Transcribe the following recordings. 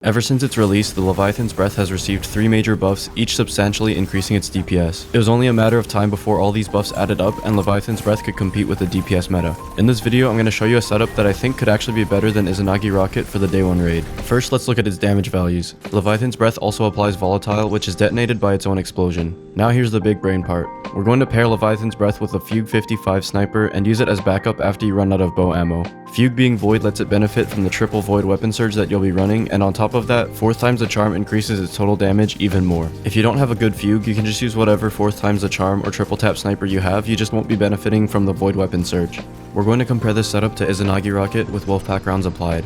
Ever since its release, the Leviathan's Breath has received 3 major buffs, each substantially increasing its DPS. It was only a matter of time before all these buffs added up and Leviathan's Breath could compete with the DPS meta. In this video, I'm going to show you a setup that I think could actually be better than Izanagi Rocket for the day 1 raid. First, let's look at its damage values. Leviathan's Breath also applies Volatile, which is detonated by its own explosion. Now here's the big brain part. We're going to pair Leviathan's Breath with a Fugue 55 sniper and use it as backup after you run out of bow ammo. Fugue being Void lets it benefit from the triple Void weapon surge that you'll be running, and on top of that, 4th times the charm increases its total damage even more. If you don't have a good Fugue, you can just use whatever 4th times the charm or triple tap sniper you have, you just won't be benefiting from the Void weapon surge. We're going to compare this setup to Izanagi Rocket with Wolfpack rounds applied.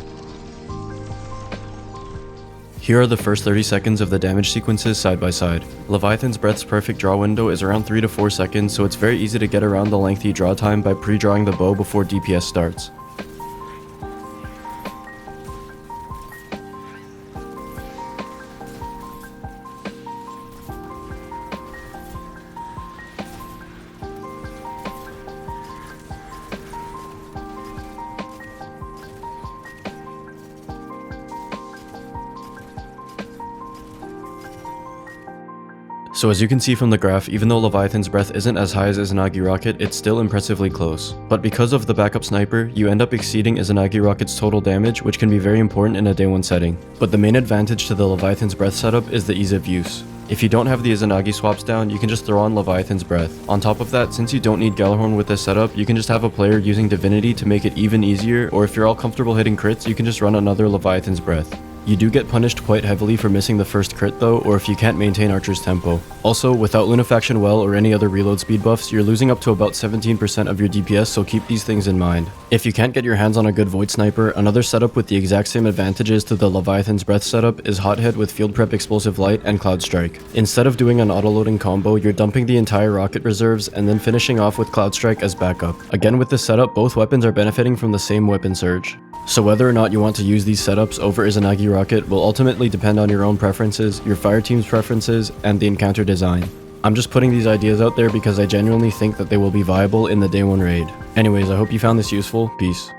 Here are the first 30 seconds of the damage sequences side by side. Leviathan's Breath's perfect draw window is around 3 to 4 seconds, so it's very easy to get around the lengthy draw time by pre-drawing the bow before DPS starts. So as you can see from the graph, even though Leviathan's Breath isn't as high as Izanagi Rocket, it's still impressively close. But because of the backup sniper, you end up exceeding Izanagi Rocket's total damage, which can be very important in a day 1 setting. But the main advantage to the Leviathan's Breath setup is the ease of use. If you don't have the Izanagi swaps down, you can just throw on Leviathan's Breath. On top of that, since you don't need Gjallarhorn with this setup, you can just have a player using Divinity to make it even easier, or if you're all comfortable hitting crits, you can just run another Leviathan's Breath. You do get punished quite heavily for missing the first crit though, or if you can't maintain Archer's tempo. Also, without Lunafaction Well or any other reload speed buffs, you're losing up to about 17% of your DPS, so keep these things in mind. If you can't get your hands on a good Void Sniper, another setup with the exact same advantages to the Leviathan's Breath setup is Hothead with Field Prep Explosive Light and Cloud Strike. Instead of doing an auto-loading combo, you're dumping the entire rocket reserves and then finishing off with Cloud Strike as backup. Again, with this setup, both weapons are benefiting from the same weapon surge. So whether or not you want to use these setups over Izanagi Rocket will ultimately depend on your own preferences, your fire team's preferences, and the encounter design. I'm just putting these ideas out there because I genuinely think that they will be viable in the day 1 raid. Anyways, I hope you found this useful. Peace.